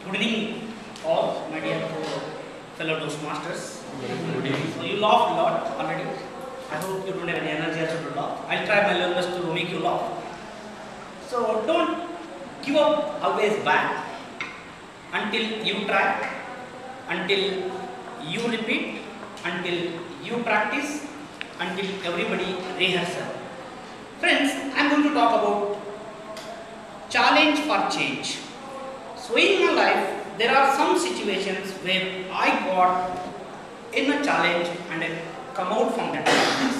Good evening, all my dear fellow Toastmasters. Good evening. So you laughed a lot already. I hope you don't have any energy also to laugh. I'll try my level best to make you laugh. So don't give up always back until you try, until you repeat, until you practice, until everybody rehearsal. Friends, I'm going to talk about challenge for change. So in my life, there are some situations where I got in a challenge and I come out from that challenge.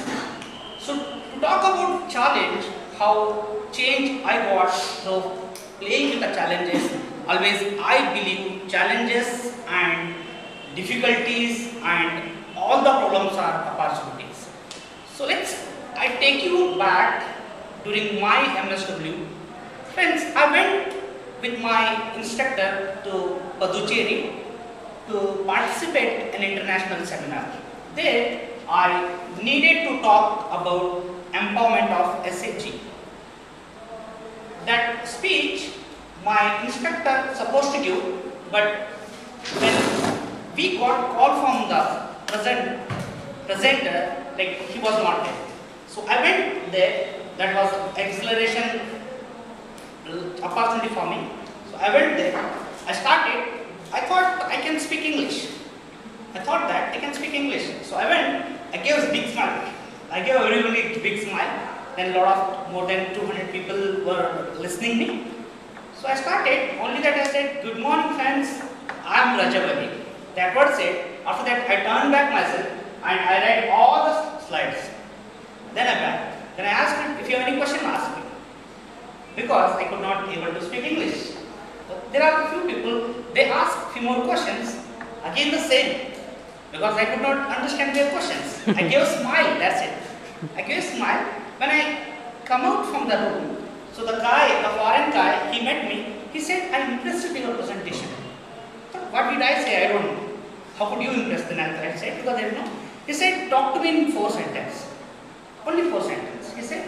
So to talk about challenge, how change I got, so playing with the challenges, always I believe challenges and difficulties and all the problems are opportunities. So I take you back during my MSW. Friends, I went with my instructor to Puducherry to participate in an international seminar. There, I needed to talk about empowerment of SHG. That speech, my instructor supposed to give, but when we got call from the presenter, like he was not there. So I went there. That was acceleration opportunity for me. So I went there, I started, I thought I can speak English. I thought that I can speak English. So I went, I gave a big smile. I gave a really big smile. Then more than 200 people were listening me. So I started, only that I said, good morning friends, I am Rajavali. That word said, after that I turned back myself and I read all the slides. Then I back. Then I asked him, if you have any question, ask me. Because I could not able to speak English. But there are a few people, they ask few more questions, again the same. Because I could not understand their questions. I gave a smile, that's it. I gave a smile. When I come out from the room, so the guy, the foreign guy, he met me, he said, I'm impressed with your presentation. So what did I say? I don't know. How could you impress the answer? I said, because I don't know. He said, talk to me in 4 sentences. Only 4 sentences. He said,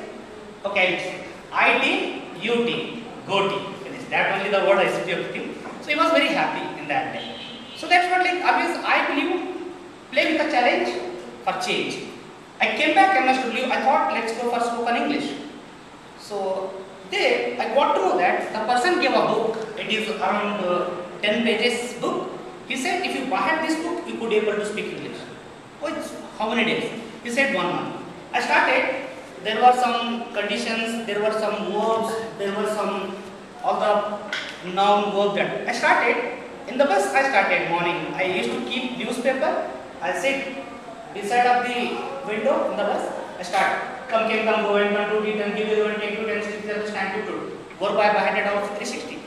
okay, ID, UT, GOT. That only the word I said to him. So he was very happy in that day. So that's what always I believe, play with a challenge for change. I came back MSW, I thought let's go for spoken English. So there I got to know that the person gave a book, it is around 10 pages book. He said if you had this book, you could be able to speak English. How many days? He said 1 month. I started, there were some conditions, there were some verbs, there were some all the noun verb that I started. In the bus I started morning. I used to keep newspaper. I sit beside of the window in the bus. I start. Come, go, and 1, 2, 3, 10, give you 1, take 2, 10, 6, 7, stand 2, 2. Work by headed out 360.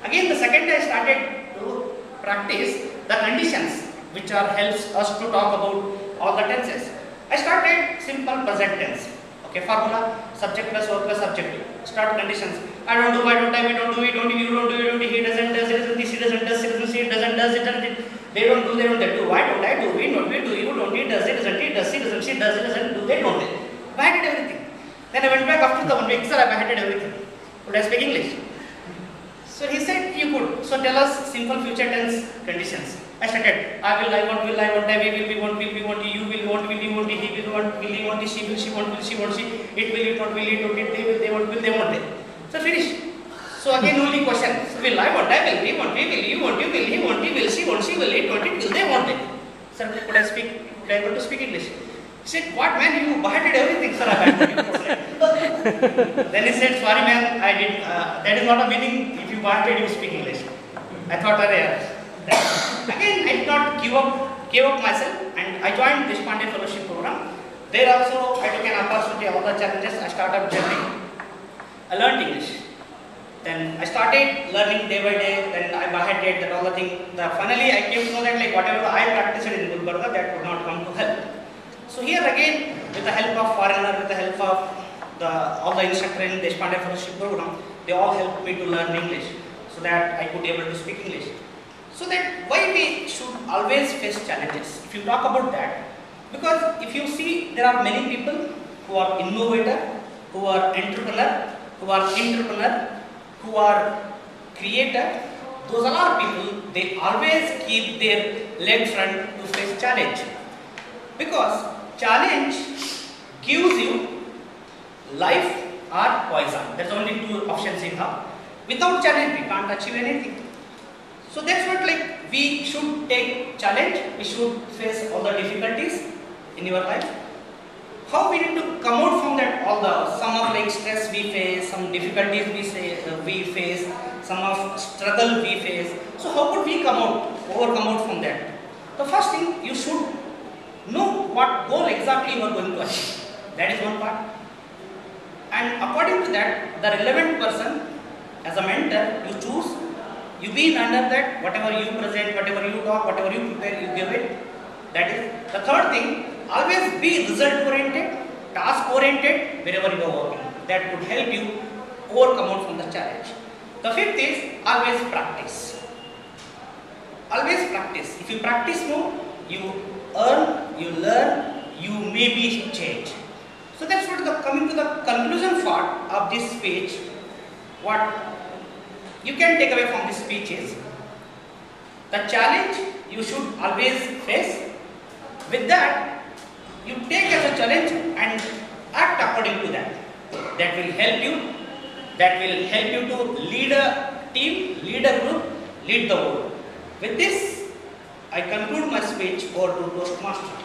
Again the second day I started to practice the conditions which helps us to talk about all the tenses. I started simple present tense. Okay, formula, subject plus verb plus subjective. Start conditions. I don't do, why don't I, we don't do, we don't do, you don't do, you don't do, he doesn't, does, it doesn't, he doesn't, does, it doesn't, she doesn't, does, it doesn't, they don't do, they don't do, why don't I do, we don't, we do, you don't, he does, it doesn't, he does, he doesn't, she does, it doesn't do, they don't do. I did everything. Then I went back after the 1 week, sir, I had everything. Could I speak English? So he said, you could. So tell us simple future tense conditions. I started, I will, I want, I, we will, we want, you will want, he will want, he want, she will, she want, she, it will, it not, will, it don't, it, they want, will, they want, they. So finish. So again only question. So will, I want, I will, we want, we will, you want, you will, he want, he will, she want, she will, it want, it will, they want, it. Sir, could I speak, could I able to speak English? He said, what man, you did everything, sir, I had. Then he said, sorry man, I did, that is not a meaning, if you did, you speak English. I thought, again, I did not gave up myself, and I joined Deshpande Fellowship Program. There also, I took an opportunity, all the challenges, I started journey. I learned English. Then I started learning day by day, then I did that all the thing. Finally, I came to know that whatever I practiced in Gulbarga, that would not come to help. So here again, with the help of foreigner, with the help of all the instructors in Deshpande Fellowship Program, they all helped me to learn English, so that I could be able to speak English. So that why we should always face challenges. If you talk about that, because if you see, there are many people who are innovator, who are entrepreneur, who are creator, those are people, they always keep their leg front to face challenge. Because challenge gives you life or poison. There's only two options in have. Without challenge, we can't achieve anything. So that's what like we should take challenge. We should face all the difficulties in your life. How we need to come out from that, all the some of like stress we face, some difficulties we face, some of struggle we face. So how could we overcome out from that? The first thing, you should know what goal exactly you are going to achieve. That is one part. And according to that, the relevant person as a mentor you choose, you be under that, whatever you present, whatever you talk, whatever you prepare, you give it. That is the third thing. Always be result oriented, task oriented wherever you are working. That would help you overcome out from the challenge. The fifth is always practice. Always practice. If you practice more, you earn, you learn, you maybe change. So that's what coming to the conclusion part of this speech. What you can take away from this speech is the challenge you should always face. With that, you take as a challenge and act according to that. That will help you. That will help you to lead a team, lead a group, lead the world. With this, I conclude my speech over to Toastmaster.